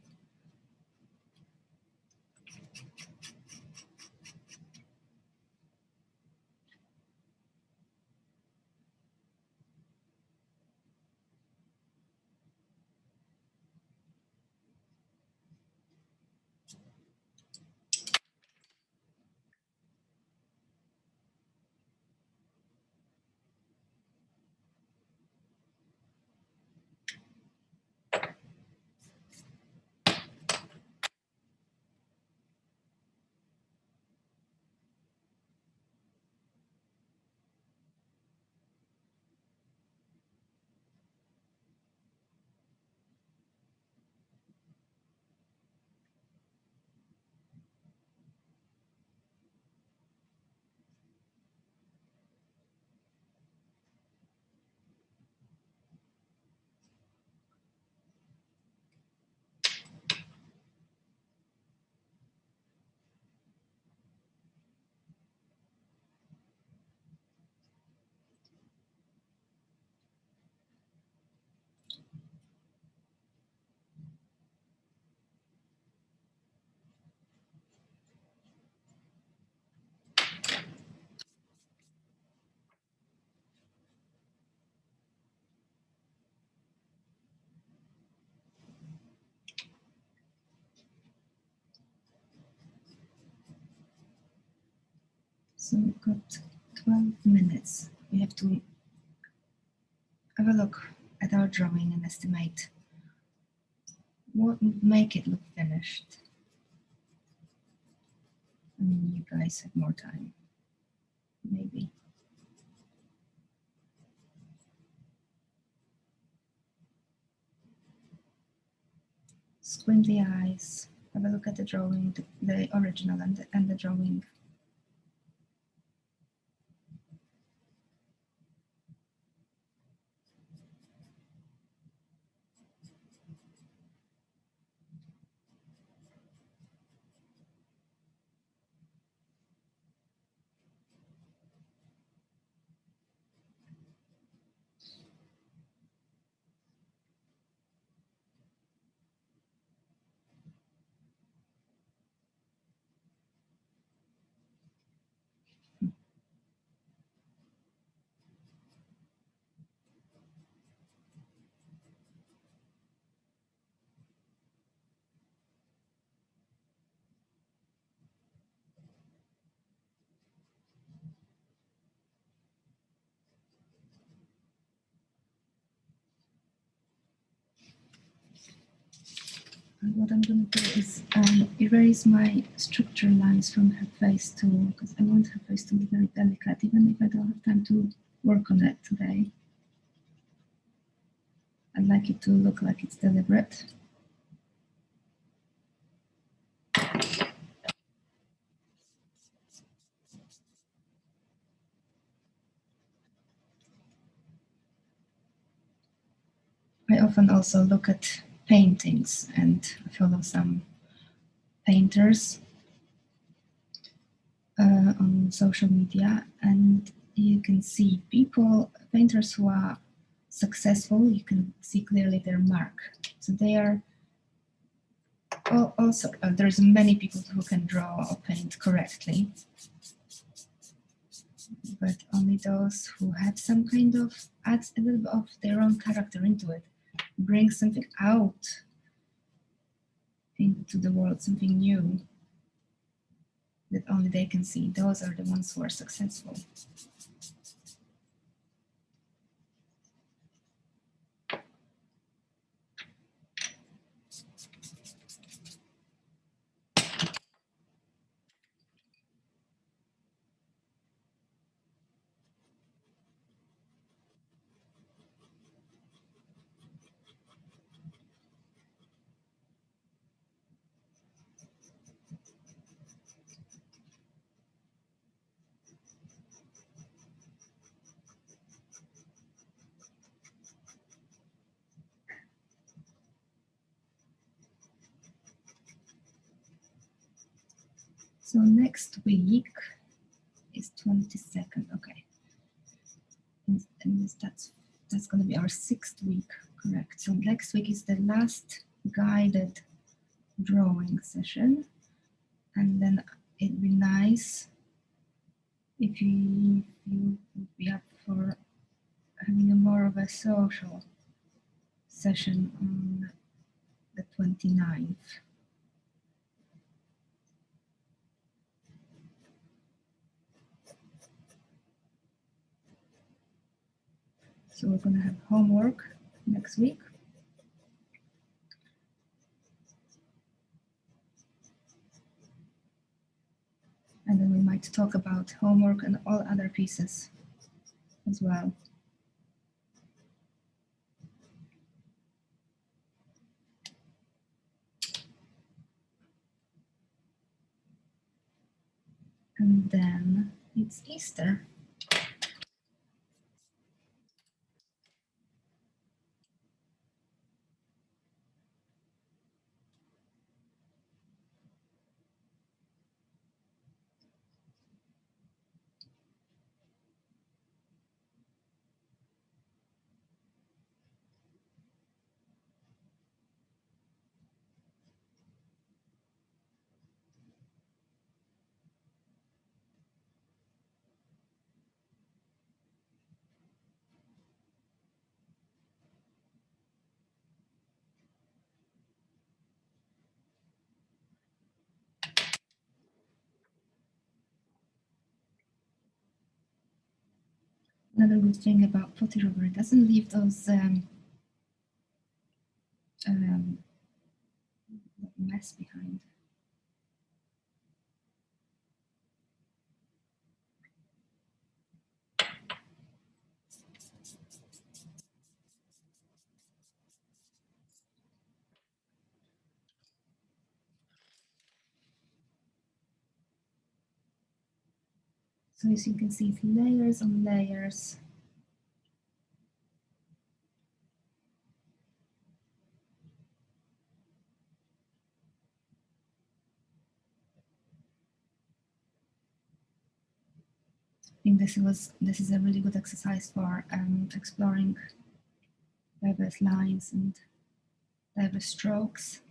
A: So we've got 12 minutes. We have to have a look at our drawing and estimate what would make it look finished. I mean, you guys have more time, maybe. Squint the eyes, have a look at the drawing, the original and the drawing. And what I'm going to do is erase my structure lines from her face too, because I want her face to be very delicate, even if I don't have time to work on it today. I'd like it to look like it's deliberate. I often also look at paintings and follow some painters on social media, and you can see painters who are successful, you can see clearly their mark. So they are also, there's many people who can draw or paint correctly, but only those who have some kind of, adds a little bit of their own character into it, bring something out into the world, something new that only they can see. Those are the ones who are successful. So next week is 22nd, okay. And that's going to be our 6th week, correct. So next week is the last guided drawing session. And then it'd be nice if you would be up for having a more of a social session on the 29th. So we're going to have homework next week. And then we might talk about homework and all other pieces as well. And then it's Easter. another good thing about Putty Rubber. It doesn't leave those mess behind. So as you can see, it's layers on layers. I think this is a really good exercise for exploring diverse lines and diverse strokes.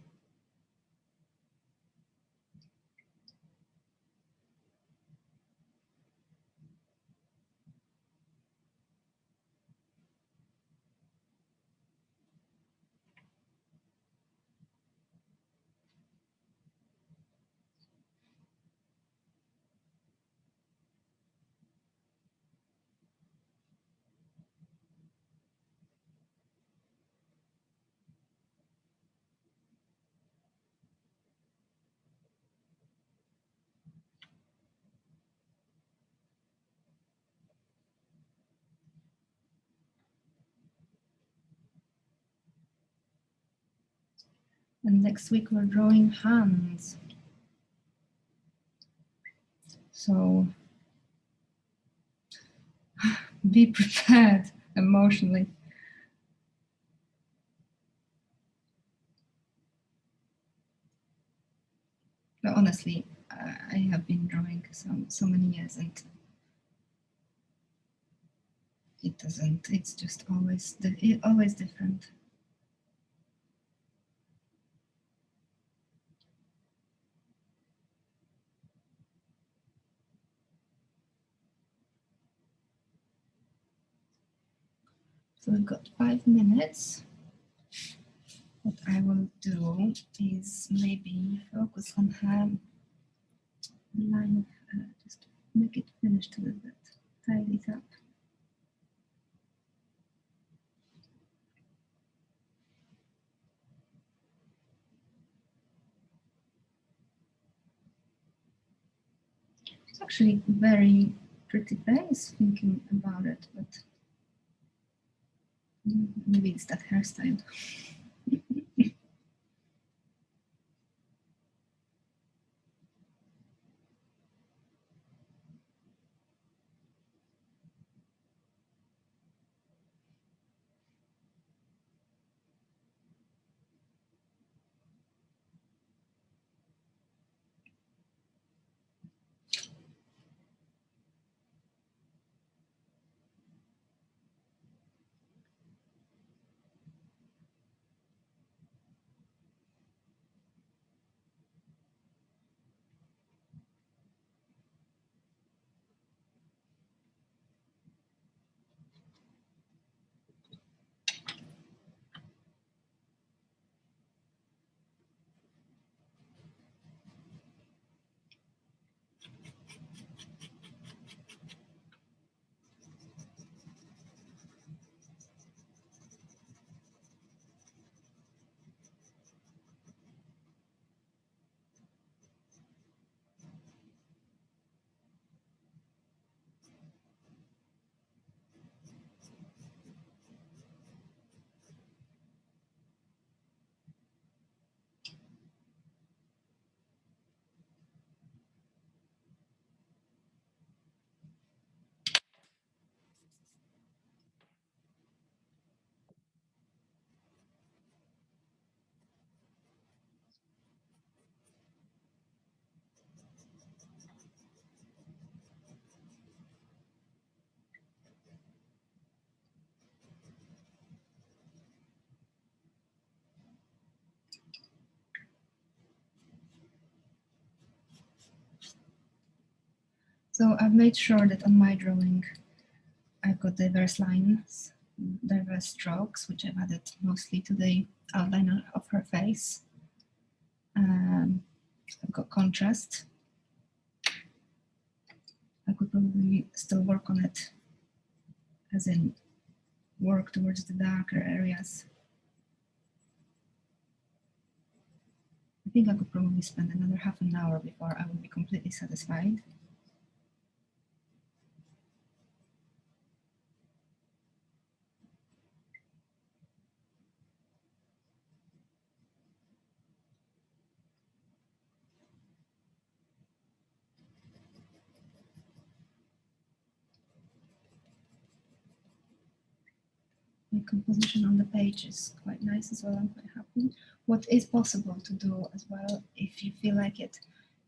A: And next week we're drawing hands. So be prepared emotionally. But honestly, I have been drawing so many years, and it's just always different. So we've got 5 minutes. What I will do is maybe focus on her line of, just make it finished a little bit, tidy it up. It's actually very pretty face thinking about it, but maybe it's that hairstyle. So I've made sure that on my drawing I've got diverse lines, diverse strokes, which I've added mostly to the outline of her face. I've got contrast. I could probably still work on it as in work towards the darker areas. I think I could probably spend another half an hour before I would be completely satisfied. The composition on the page is quite nice as well. I'm quite happy. What is possible to do as well, if you feel like it,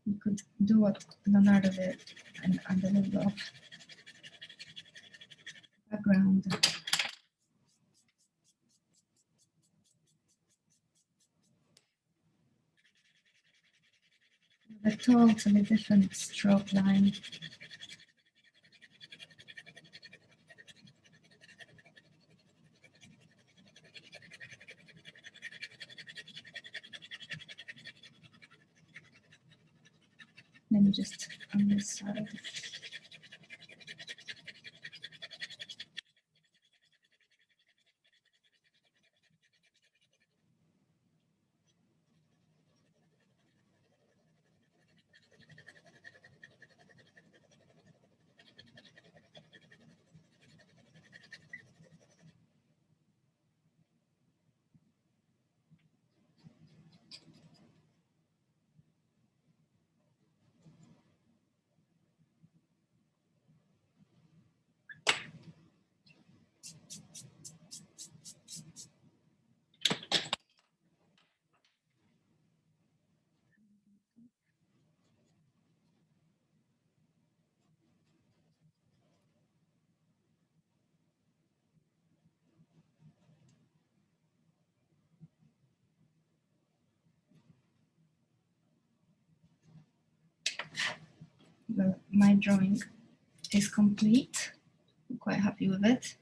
A: you could do what Leonardo did and add a little bit of background. A totally different stroke line. Maybe just on this side. Well, my drawing is complete. I'm quite happy with it.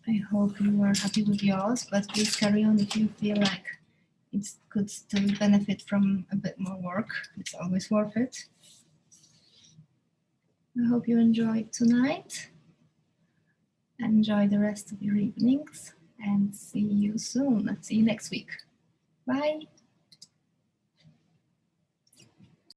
A: I hope you are happy with yours, but please carry on if you feel like it could still benefit from a bit more work. It's always worth it. I hope you enjoyed tonight. Enjoy the rest of your evenings and see you soon. See you next week. Bye.